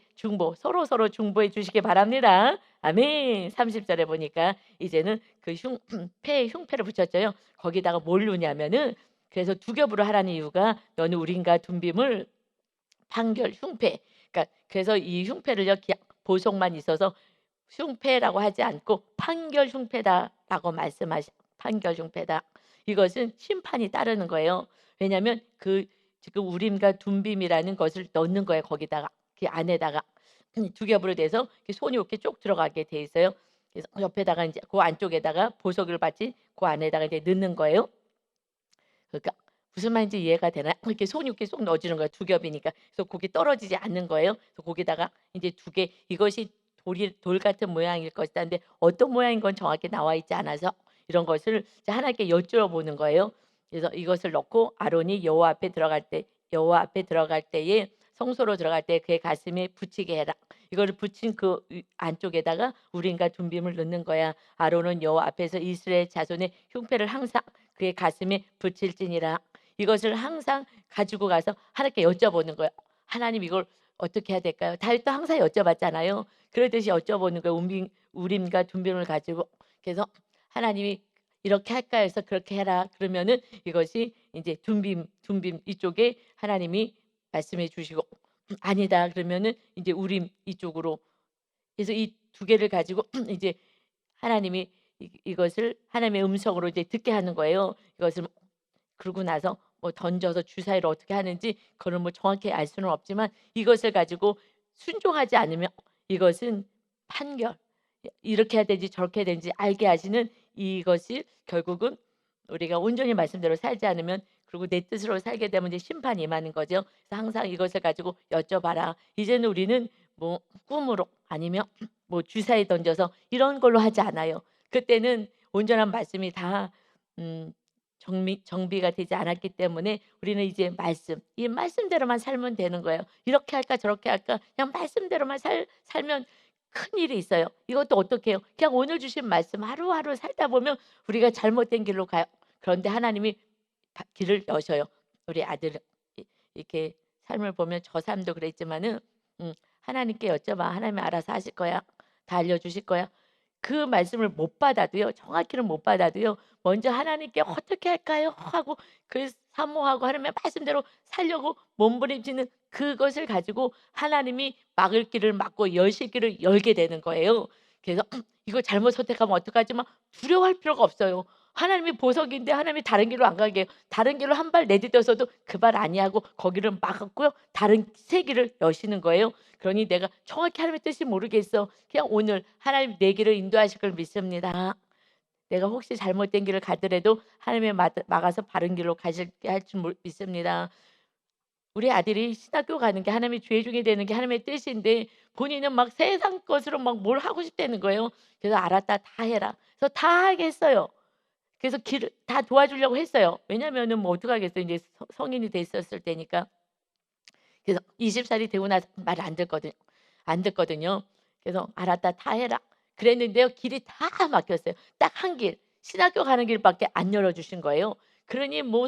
서로서로 중보해 주시기 바랍니다. 아멘. 30절에 보니까 이제는 그 흉패에 흉패를 붙였죠요. 거기다가 뭘 넣냐면은 그래서 두 겹으로 하라는 이유가 너는 우린과 둠빔을 판결 흉패. 그러니까 그래서 이 흉패를요 보석만 있어서 흉패라고 하지 않고 판결 흉패다라고 말씀하시 판결 흉패다. 이것은 심판이 따르는 거예요. 왜냐하면 그 지금 우림과 둠빔이라는 것을 넣는 거예요. 거기다가 그 안에다가 두 겹으로 돼서 손이 이렇게 쭉 들어가게 돼 있어요. 그래서 옆에다가 이제 그 안쪽에다가 보석을 받친 그 안에다가 이제 넣는 거예요. 그러니까 무슨 말인지 이해가 되나요? 이렇게 손이 이렇게 쏙 넣어주는 거예요. 두 겹이니까. 그래서 고기 떨어지지 않는 거예요. 그래서 거기다가 이제 두 개 이것이 돌 같은 모양일 것이다. 근데 어떤 모양인 건 정확히 나와 있지 않아서 이런 것을 이제 하나님께 여쭈어보는 거예요. 그래서 이것을 넣고 아론이 여호와 앞에 들어갈 때에 성소로 들어갈 때 그의 가슴에 붙이게 해라. 이거를 붙인 그 안쪽에다가 우림과 둠빔을 넣는 거야. 아론은 여호와 앞에서 이스라엘 자손의 흉패를 항상 그의 가슴에 붙일지니라. 이것을 항상 가지고 가서 하나님께 여쭤보는 거예요. 하나님 이걸 어떻게 해야 될까요? 다윗도 항상 여쭤봤잖아요. 그러듯이 여쭤보는 거예요. 우림과 둠빔을 가지고. 그래서 하나님이 이렇게 할까 해서 그렇게 해라. 그러면은 이것이 이제 둠빔 이쪽에 하나님이 말씀해 주시고 아니다 그러면은 이제 우림 이쪽으로 그래서 이 두 개를 가지고 이제 하나님이 이것을 하나님의 음성으로 이제 듣게 하는 거예요. 이것을 그러고 나서 뭐 던져서 주사위를 어떻게 하는지 그걸 뭐 정확히 알 수는 없지만 이것을 가지고 순종하지 않으면 이것은 판결 이렇게 해야 되지 저렇게 해야 되는지 알게 하시는 이것이 결국은 우리가 온전히 말씀대로 살지 않으면 그리고 내 뜻으로 살게 되면 이제 심판이 임하는 거죠. 그래서 항상 이것을 가지고 여쭤봐라. 이제는 우리는 뭐 꿈으로 아니면 뭐 주사위 던져서 이런 걸로 하지 않아요. 그때는 온전한 말씀이 다 정비가 되지 않았기 때문에 우리는 이제 이 말씀대로만 살면 되는 거예요. 이렇게 할까 저렇게 할까 그냥 말씀대로만 살면 큰일이 있어요. 이것도 어떻게 해요? 그냥 오늘 주신 말씀 하루하루 살다 보면 우리가 잘못된 길로 가요. 그런데 하나님이 길을 여셔요. 우리 아들 이렇게 삶을 보면 저 삶도 그랬지만은 하나님께 여쭤봐. 하나님이 알아서 하실 거야. 다 알려주실 거야. 그 말씀을 못 받아도요. 정확히는 못 받아도요. 먼저 하나님께 어떻게 할까요? 하고 그 사모하고 하나님의 말씀대로 살려고 몸부림치는 그것을 가지고 하나님이 막을 길을 막고 여실 길을 열게 되는 거예요. 그래서 이거 잘못 선택하면 어떡하지 만 두려워할 필요가 없어요. 하나님이 보석인데 하나님이 다른 길로 안 가게 해요. 다른 길로 한 발 내딛어서도 그 발 아니하고 거기를 막았고요. 다른 새 길을 여시는 거예요. 그러니 내가 정확히 하나님의 뜻이 모르겠어. 그냥 오늘 하나님 내 길을 인도하실 걸 믿습니다. 내가 혹시 잘못된 길을 가더라도 하나님이 막아서 바른 길로 가실게 할 줄 믿습니다. 우리 아들이 신학교 가는 게 하나님의 죄 중에 되는 게 하나님의 뜻인데 본인은 막 세상 것으로 막 뭘 하고 싶다는 거예요. 그래서 알았다 다 해라. 그래서 다 하게 했어요. 그래서 길을 다 도와주려고 했어요. 왜냐면은 뭐 어떡하겠어요. 이제 성인이 됐었을 때니까. 그래서 20살이 되고 나서 말을 안 듣거든요. 그래서 "알았다. 다 해라." 그랬는데요. 길이 다 막혔어요. 딱 한 길, 신학교 가는 길밖에 안 열어 주신 거예요. 그러니 뭐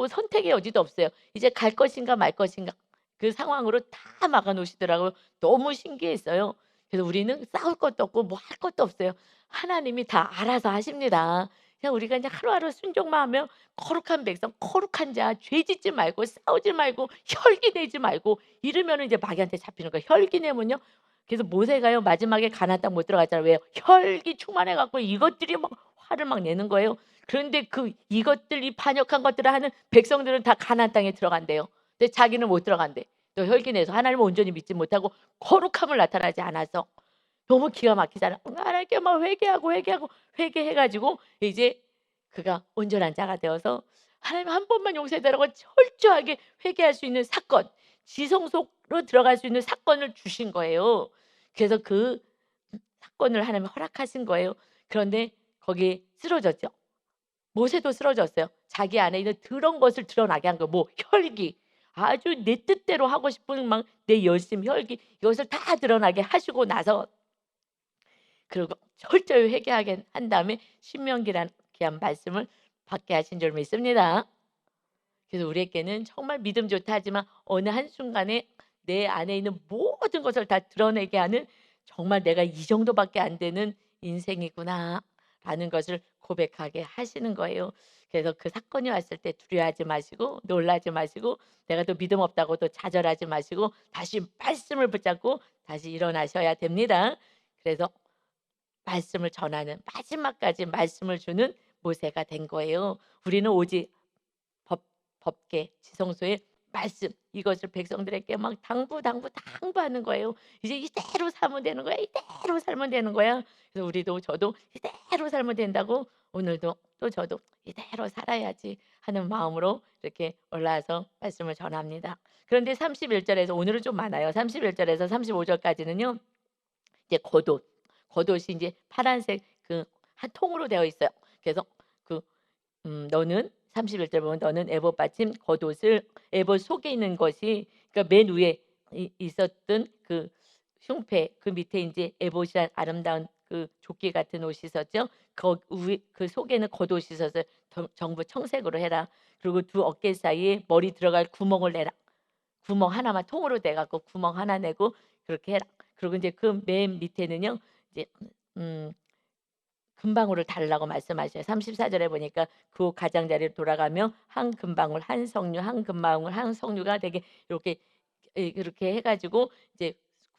선택의 여지도 없어요. 이제 갈 것인가 말 것인가 그 상황으로 다 막아 놓으시더라고요. 너무 신기했어요. 그래서 우리는 싸울 것도 없고 뭐 할 것도 없어요. 하나님이 다 알아서 하십니다. 그냥 우리가 이제 하루하루 순종만 하면 거룩한 백성, 거룩한 자, 죄 짓지 말고 싸우지 말고 혈기 내지 말고 이러면은 이제 마귀한테 잡히는 거예요. 혈기 내면요. 그래서 모세가요 마지막에 가나안 땅 못 들어갔잖아요. 왜요? 혈기 충만해 갖고 이것들이 막 화를 막 내는 거예요. 그런데 이것들 이 반역한 것들을 하는 백성들은 다 가나안 땅에 들어간대요. 근데 자기는 못 들어간대. 또 혈기 내서 하나님을 온전히 믿지 못하고 거룩함을 나타나지 않아서 너무 기가 막히잖아. 하나님께 막 회개하고 회개해 가지고 이제 그가 온전한 자가 되어서 하나님 한 번만 용서해 달라고 철저하게 회개할 수 있는 사건, 지성소로 들어갈 수 있는 사건을 주신 거예요. 그래서 그 사건을 하나님이 허락하신 거예요. 그런데 거기에 쓰러졌죠. 모세도 쓰러졌어요. 자기 안에 있는 더러운 것을 드러나게 한 거예요. 뭐 혈기, 아주 내 뜻대로 하고 싶은 막 내 열심, 혈기 이것을 다 드러나게 하시고 나서 그리고 철저히 회개하게 한 다음에 신명기라는 귀한 말씀을 받게 하신 줄 믿습니다. 그래서 우리에게는 정말 믿음 좋다 하지만 어느 한순간에 내 안에 있는 모든 것을 다 드러내게 하는 정말 내가 이 정도밖에 안 되는 인생이구나라는 것을 고백하게 하시는 거예요. 그래서 그 사건이 왔을 때 두려워하지 마시고 놀라지 마시고 내가 또 믿음 없다고 또 좌절하지 마시고 다시 말씀을 붙잡고 다시 일어나셔야 됩니다. 그래서 말씀을 전하는 마지막까지 말씀을 주는 모세가 된 거예요. 우리는 오직 법계 지성소의 말씀 이것을 백성들에게 막 당부하는 거예요. 이제 이대로 살면 되는 거야. 이대로 살면 되는 거야. 그래서 우리도 저도 이대로 살면 된다고 오늘도 또 저도 이대로 살아야지 하는 마음으로 이렇게 올라와서 말씀을 전합니다. 그런데 31절에서 오늘은 좀 많아요. 31절에서 35절까지는요. 이제 겉옷이 이제 파란색 그 한 통으로 되어 있어요. 그래서 그 너는 31절 보면 너는 에봇 받침 겉옷을 에봇 속에 있는 것이 그러니까 맨 위에 있었던 그 흉패 그 밑에 이제 에봇이란 아름다운 그 조끼 같은 옷이 있었죠. 그 속에는 겉옷이 있어서 전부 청색으로 해라. 그리고 두 어깨 사이에 머리 들어갈 구멍을 내라. 구멍 하나만 통으로 내 갖고 구멍 하나 내고 그렇게 해라. 그리고 이제 그 맨 밑에는요. 이제 음 금방울을 달라고 말씀하셔요. 34절에 보니까 그 가장자리로 돌아가며 한 금방울 한 석류 한 금방울 한 석류가 되게 이렇게 그렇게 해 가지고 이제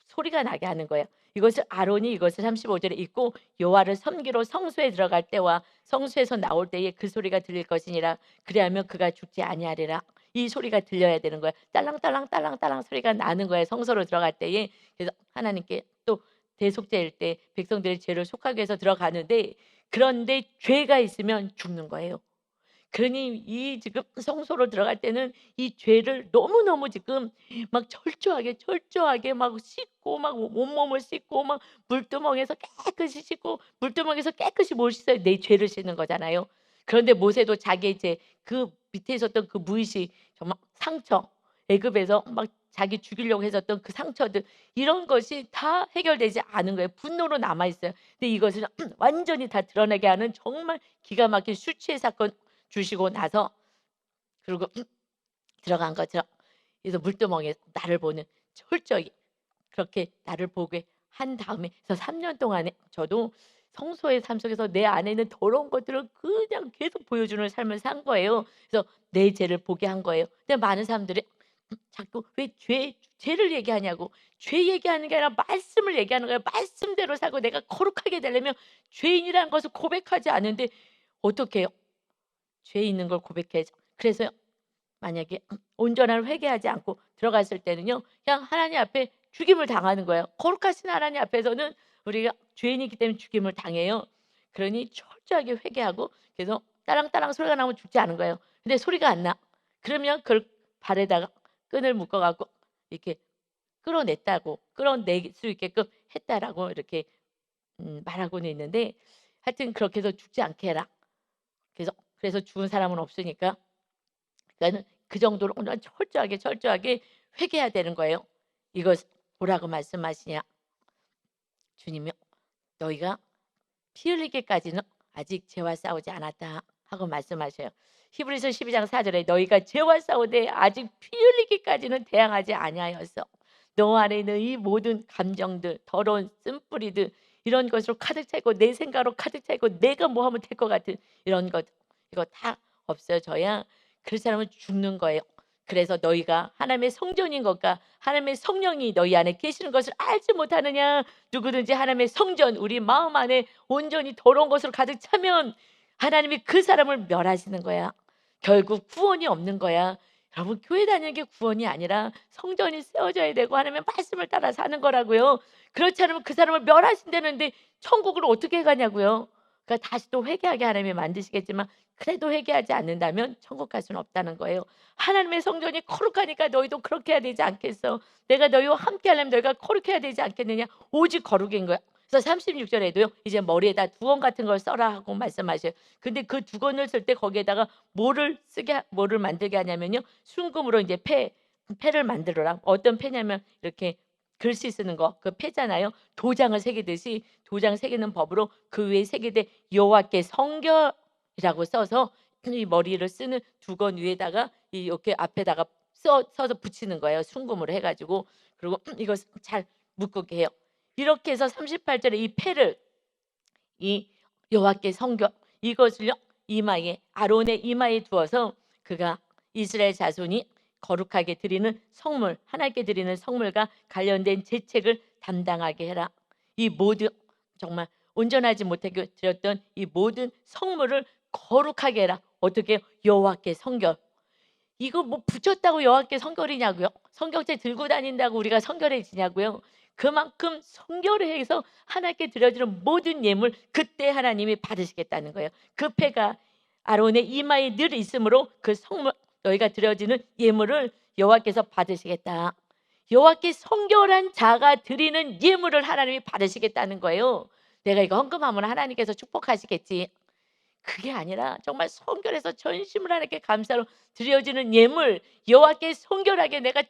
소리가 나게 하는 거예요. 이것을 아론이 이것을 35절에 읽고 여호와를 섬기러 성소에 들어갈 때와 성소에서 나올 때에 그 소리가 들릴 것이니라. 그리하면 그가 죽지 아니하리라. 이 소리가 들려야 되는 거예요. 딸랑딸랑 소리가 나는 거예요. 성소로 들어갈 때에. 그래서 하나님께 또 대속죄일 때 백성들의 죄를 속하기 위해서 들어가는데 그런데 죄가 있으면 죽는 거예요. 그러니 이 지금 성소로 들어갈 때는 이 죄를 너무너무 지금 막 철저하게 막 씻고 막 온몸을 씻고 막 물두멍에서 깨끗이 씻고 물두멍에서 깨끗이 뭘 씻어요? 내 죄를 씻는 거잖아요. 그런데 모세도 자기의 그 밑에 있었던 그 무의식 정말 상처 애굽에서 막 자기 죽이려고 했었던 그 상처들 이런 것이 다 해결되지 않은 거예요. 분노로 남아 있어요. 근데 이것을 완전히 다 드러내게 하는 정말 기가 막힌 수치의 사건 주시고 나서 그리고 들어간 거죠. 그래서 물두멍에 나를 보는 철저히 그렇게 나를 보게 한 다음에 그래서 3년 동안에 저도 성소의 삶 속에서 내 안에 있는 더러운 것들을 그냥 계속 보여주는 삶을 산 거예요. 그래서 내 죄를 보게 한 거예요. 근데 많은 사람들이 자꾸 왜 죄를 얘기하냐고. 죄 얘기하는 게 아니라 말씀을 얘기하는 거예요. 말씀대로 살고 내가 거룩하게 되려면 죄인이라는 것을 고백하지 않는데 어떻게 해요? 죄 있는 걸 고백해야죠. 그래서요. 만약에 온전한 회개하지 않고 들어갔을 때는요. 그냥 하나님 앞에 죽임을 당하는 거예요. 거룩하신 하나님 앞에서는 우리가 죄인이기 때문에 죽임을 당해요. 그러니 철저하게 회개하고 그래서 따랑따랑 소리가 나면 죽지 않은 거예요. 근데 소리가 안 나. 그러면 그걸 발에다가 끈을 묶어 갖고 이렇게 끌어냈다고 끌어낼 수 있게끔 했다라고 이렇게 말하고는 있는데 하여튼 그렇게 해서 죽지 않게 해라. 그래서 죽은 사람은 없으니까 그러니까는 그 정도로 오늘 철저하게 회개해야 되는 거예요. 이것 뭐라고 말씀하시냐? 주님이요. 너희가 피 흘리기까지는 아직 죄와 싸우지 않았다 하고 말씀하셔요. 히브리서 12장 4절에 너희가 죄와 싸우되 아직 피 흘리기까지는 대항하지 아니하였어. 너 안에 있는 이 모든 감정들, 더러운 쓴뿌리들 이런 것으로 가득 차 있고 내 생각으로 가득 차 있고 내가 뭐 하면 될 것 같은 이런 것 이거 다 없어져야 그 사람은 죽는 거예요. 그래서 너희가 하나님의 성전인 것과 하나님의 성령이 너희 안에 계시는 것을 알지 못하느냐. 누구든지 하나님의 성전 우리 마음 안에 온전히 더러운 것으로 가득 차면 하나님이 그 사람을 멸하시는 거야. 결국 구원이 없는 거야. 여러분 교회 다니는 게 구원이 아니라 성전이 세워져야 되고 하나님의 말씀을 따라 사는 거라고요. 그렇지 않으면 그 사람을 멸하신다는데 천국으로 어떻게 가냐고요. 그러니까 다시 또 회개하게 하나님이 만드시겠지만 그래도 회개하지 않는다면 천국 갈 수는 없다는 거예요. 하나님의 성전이 거룩하니까 너희도 그렇게 해야 되지 않겠어? 내가 너희와 함께 하려면 너희가 거룩해야 되지 않겠느냐? 오직 거룩인 거야. 그래서 36절에도요. 이제 머리에다 두건 같은 걸 써라 하고 말씀하셔요. 근데 그 두건을 쓸 때 거기에다가 뭐를 만들게 하냐면요. 순금으로 이제 패를 만들어라. 어떤 패냐면 이렇게 글씨 쓰는 거 그 패잖아요. 도장을 새기듯이 도장 새기는 법으로 그 위에 새기되 여호와께 성결이라고 써서 이 머리를 쓰는 두건 위에다가 이렇게 앞에다가 써서 붙이는 거예요. 순금으로 해가지고 그리고 이거 잘 묶게 해요. 이렇게 해서 38절에 이 패를 이 여호와께 성결 이것을요 이마에 아론의 이마에 두어서 그가 이스라엘 자손이 거룩하게 드리는 성물 하나님께 드리는 성물과 관련된 제책을 담당하게 해라. 이 모든 정말 온전하지 못하게 드렸던 이 모든 성물을 거룩하게 해라. 어떻게 여호와께 성결 이거 뭐 붙였다고 여호와께 성결이냐고요? 성경책 들고 다닌다고 우리가 성결해지냐고요? 그만큼 성결을 해서 하나님께 드려지는 모든 예물 그때 하나님이 받으시겠다는 거예요. 그 패가 아론의 이마에 늘 있으므로 그 성물 너희가 드려지는 예물을 여호와께서 받으시겠다. 여호와께 성결한 자가 드리는 예물을 하나님이 받으시겠다는 거예요. 내가 이거 헌금하면 하나님께서 축복하시겠지. 그게 아니라 정말 성결해서 전심을 하나님께 감사로 드려지는 예물 여호와께 성결하게 내가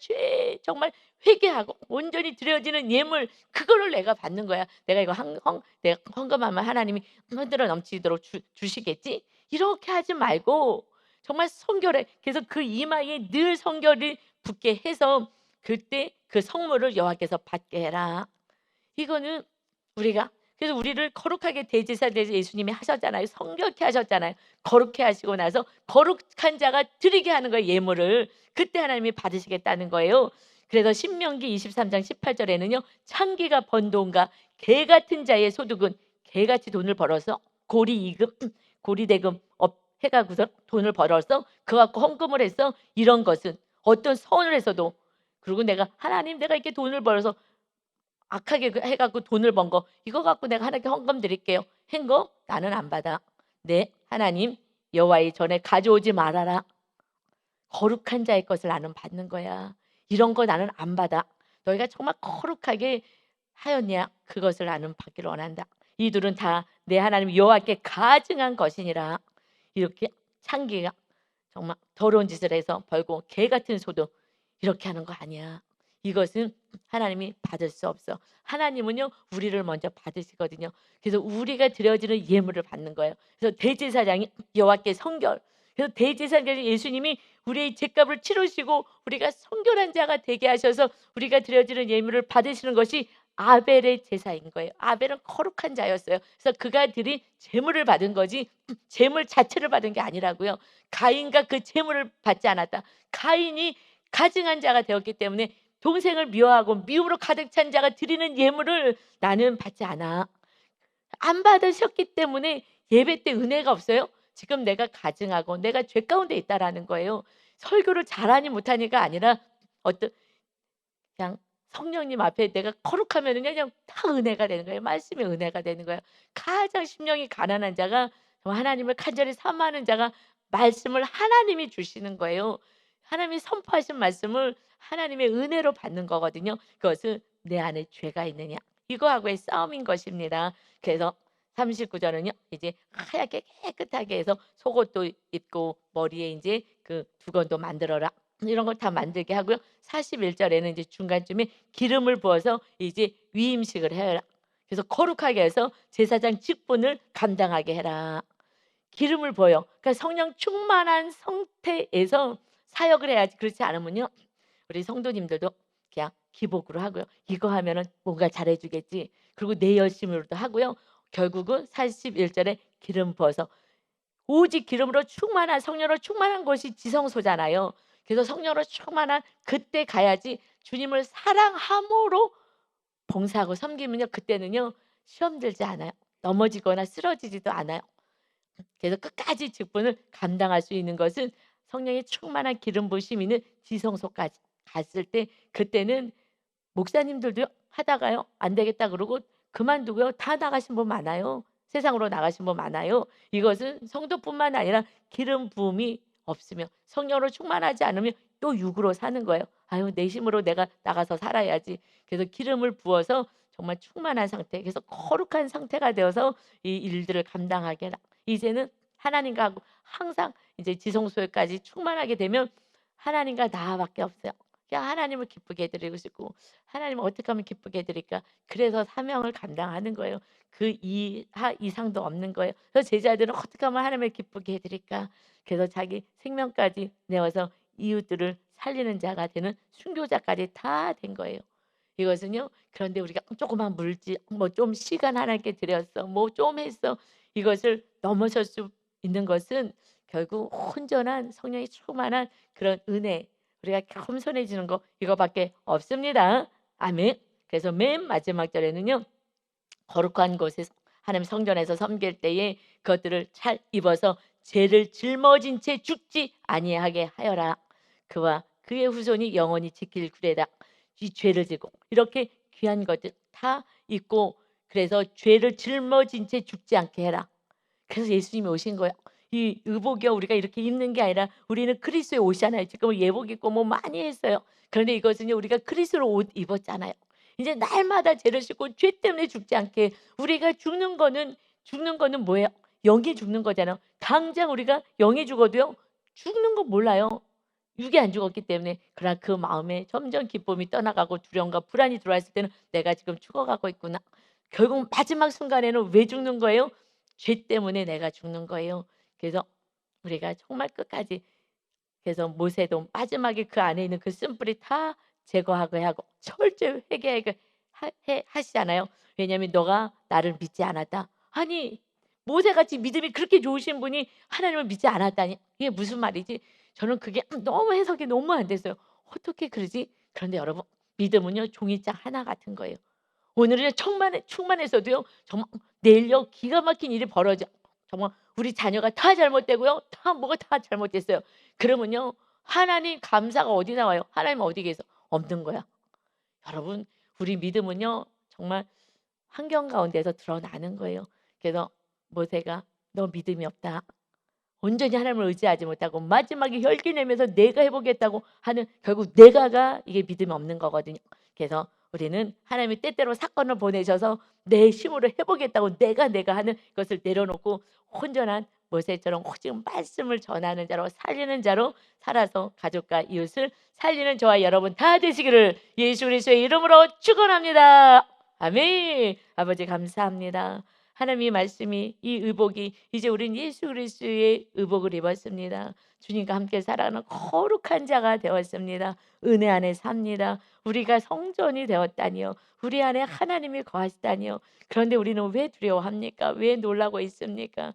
정말 회개하고 온전히 드려지는 예물 그거를 내가 받는 거야. 내가 이거 내가 헌금하면 하나님이 흔들어 넘치도록 주시겠지? 이렇게 하지 말고 정말 성결해. 그래서 그 이마에 늘 성결이 붙게 해서 그때 그 성물을 여호와께서 받게 해라. 이거는 우리가 그래서 우리를 거룩하게 대제사 되게 예수님이 하셨잖아요. 성결케 하셨잖아요. 거룩해 하시고 나서 거룩한 자가 드리게 하는 거예요. 예물을. 그때 하나님이 받으시겠다는 거예요. 그래서 신명기 23장 18절에는요. 창기가 번 돈과 개 같은 자의 소득은 개같이 돈을 벌어서 고리이금 고리대금 해가고서 돈을 벌어서 그거 갖고 헌금을 해서 이런 것은 어떤 서원을 해서도 그리고 내가 하나님 내가 이렇게 돈을 벌어서 악하게 해갖고 돈을 번 거 이거 갖고 내가 하나님께 헌금 드릴게요. 한 거 나는 안 받아. 네 하나님 여호와의 전에 가져오지 말아라. 거룩한 자의 것을 나는 받는 거야. 이런 거 나는 안 받아. 너희가 정말 거룩하게 하였냐 그것을 나는 받기를 원한다. 이들은 다 내 하나님 여호와께 가증한 것이니라. 이렇게 창기가 정말 더러운 짓을 해서 벌고 개 같은 소도 이렇게 하는 거 아니야. 이것은 하나님이 받을 수 없어. 하나님은요 우리를 먼저 받으시거든요. 그래서 우리가 드려지는 예물을 받는 거예요. 그래서 대제사장이 여호와께 성결. 그래서 대제사장이 예수님이 우리의 죄값을 치르시고 우리가 성결한 자가 되게 하셔서 우리가 드려지는 예물을 받으시는 것이 아벨의 제사인 거예요. 아벨은 거룩한 자였어요. 그래서 그가 드린 제물을 받은 거지 제물 자체를 받은 게 아니라고요. 가인과 그 제물을 받지 않았다. 가인이 가증한 자가 되었기 때문에 동생을 미워하고 미움으로 가득 찬 자가 드리는 예물을 나는 받지 않아. 안 받으셨기 때문에 예배 때 은혜가 없어요. 지금 내가 가증하고 내가 죄 가운데 있다라는 거예요. 설교를 잘하니 못하니가 아니라 어떤 그냥 성령님 앞에 내가 거룩하면은 그냥 다 은혜가 되는 거예요. 말씀이 은혜가 되는 거예요. 가장 심령이 가난한 자가 하나님을 간절히 사모하는 자가 말씀을 하나님이 주시는 거예요. 하나님이 선포하신 말씀을 하나님의 은혜로 받는 거거든요. 그것은 내 안에 죄가 있느냐 이거하고의 싸움인 것입니다. 그래서 39절은요. 이제 하얗게 깨끗하게 해서 속옷도 입고 머리에 이제 그 두건도 만들어라. 이런 걸 다 만들게 하고요. 41절에는 이제 중간쯤에 기름을 부어서 이제 위임식을 해라. 그래서 거룩하게 해서 제사장 직분을 감당하게 해라. 기름을 부어요. 그러니까 성령 충만한 상태에서 사역을 해야지. 그렇지 않으면요. 우리 성도님들도 그냥 기복으로 하고요. 이거 하면은 뭔가 잘해 주겠지. 그리고 내 열심으로도 하고요. 결국은 41절에 기름 부어서 오직 기름으로 충만한 성령으로 충만한 것이 지성소잖아요. 그래서 성령으로 충만한 그때 가야지 주님을 사랑함으로 봉사하고 섬기면요. 그때는요. 시험 들지 않아요. 넘어지거나 쓰러지지도 않아요. 그래서 끝까지 직분을 감당할 수 있는 것은 성령의 충만한 기름 부으심이 있는 지성소까지 갔을 때 그때는 목사님들도 하다가요. 안 되겠다 그러고 그만두고요. 다 나가신 분 많아요. 세상으로 나가신 분 많아요. 이것은 성도뿐만 아니라 기름 부음이 없으면 성령으로 충만하지 않으면 또 육으로 사는 거예요. 아유 내 힘으로 내가 나가서 살아야지. 그래서 기름을 부어서 정말 충만한 상태, 그래서 거룩한 상태가 되어서 이 일들을 감당하게 해라. 이제는 하나님과 하고 항상 이제 지성소에까지 충만하게 되면 하나님과 나밖에 없어요. 그냥 하나님을 기쁘게 해드리고 싶고 하나님을 어떻게 하면 기쁘게 해드릴까? 그래서 사명을 감당하는 거예요. 그 이하 이상도 없는 거예요. 그래서 제자들은 어떻게 하면 하나님을 기쁘게 해드릴까? 그래서 자기 생명까지 내어서 이웃들을 살리는 자가 되는 순교자까지 다 된 거예요. 이것은요. 그런데 우리가 조그만 물질, 뭐 좀 시간 하나님께 드렸어, 뭐 좀 했어, 이것을 넘어설 수 있는 것은 결국 온전한 성령이 충만한 그런 은혜, 우리가 겸손해지는 거 이거밖에 없습니다. 아멘. 그래서 맨 마지막 절에는요. 거룩한 곳에서 하나님 성전에서 섬길 때에 그것들을 잘 입어서 죄를 짊어진 채 죽지 아니하게 하여라. 그와 그의 후손이 영원히 지킬 규례다. 이 죄를 지고 이렇게 귀한 것들 다 입고 그래서 죄를 짊어진 채 죽지 않게 해라. 그래서 예수님이 오신 거예요. 이 의복이요 우리가 이렇게 입는 게 아니라 우리는 그리스도의 옷이잖아요. 지금 예복 입고 뭐 많이 했어요. 그런데 이것은요 우리가 그리스도의 옷 입었잖아요. 이제 날마다 죄를 씻고 죄 때문에 죽지 않게, 우리가 죽는 거는 뭐예요? 영이 죽는 거잖아요. 당장 우리가 영이 죽어도요 죽는 거 몰라요. 육이 안 죽었기 때문에. 그러나 그 마음에 점점 기쁨이 떠나가고 두려움과 불안이 들어왔을 때는 내가 지금 죽어가고 있구나. 결국 마지막 순간에는 왜 죽는 거예요? 죄 때문에 내가 죽는 거예요. 그래서 우리가 정말 끝까지, 그래서 모세도 마지막에 그 안에 있는 그 쓴뿌리 다 제거하고 하고 철저히 회개하게 하시잖아요. 왜냐하면 너가 나를 믿지 않았다. 아니 모세같이 믿음이 그렇게 좋으신 분이 하나님을 믿지 않았다니, 이게 무슨 말이지? 저는 그게 너무 해석이 너무 안 됐어요. 어떻게 그러지? 그런데 여러분 믿음은요 종이장 하나 같은 거예요. 오늘은 충만해서도요 정말 내일요 기가 막힌 일이 벌어져. 정말 우리 자녀가 다 잘못되고요. 다 뭐가 다 잘못됐어요. 그러면요 하나님 감사가 어디 나와요? 하나님 어디 계서? 없는 거야. 여러분 우리 믿음은요 정말 환경 가운데서 드러나는 거예요. 그래서 모세가 너 믿음이 없다. 온전히 하나님을 의지하지 못하고 마지막에 혈기 내면서 내가 해보겠다고 하는, 결국 내가가 이게 믿음이 없는 거거든요. 그래서 우리는 하나님이 때때로 사건을 보내셔서 내 힘으로 해보겠다고 내가 하는 것을 내려놓고 온전한 모세처럼 오직 말씀을 전하는 자로 살리는 자로 살아서 가족과 이웃을 살리는 저와 여러분 다 되시기를 예수 그리스도의 이름으로 축원합니다. 아멘. 아버지 감사합니다. 하나님의 말씀이, 이 의복이 이제 우린 예수 그리스도의 의복을 입었습니다. 주님과 함께 살아가는 거룩한 자가 되었습니다. 은혜 안에 삽니다. 우리가 성전이 되었다니요. 우리 안에 하나님이 거하시다니요. 그런데 우리는 왜 두려워합니까? 왜 놀라고 있습니까?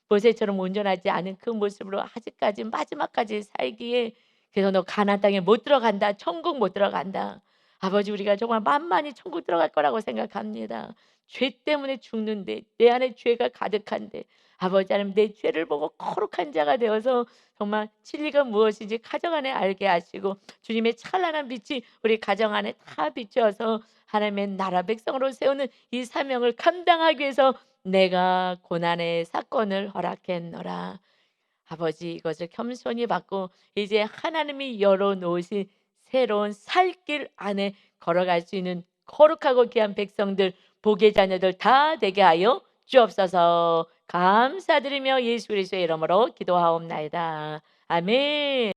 모세처럼 온전하지 않은 그 모습으로 아직까지 마지막까지 살기에, 그래서 너 가나안 땅에 못 들어간다. 천국 못 들어간다. 아버지 우리가 정말 만만히 천국 들어갈 거라고 생각합니다. 죄 때문에 죽는데, 내 안에 죄가 가득한데 아버지 하나님 내 죄를 보고 거룩한 자가 되어서 정말 진리가 무엇인지 가정 안에 알게 하시고 주님의 찬란한 빛이 우리 가정 안에 다 비추어서 하나님의 나라 백성으로 세우는 이 사명을 감당하기 위해서 내가 고난의 사건을 허락했노라. 아버지 이것을 겸손히 받고 이제 하나님이 열어놓으신 새로운 살 길 안에 걸어갈 수 있는 거룩하고 귀한 백성들, 복의 자녀들 다 되게 하여 주옵소서. 감사드리며 예수 그리스도의 이름으로 기도하옵나이다. 아멘.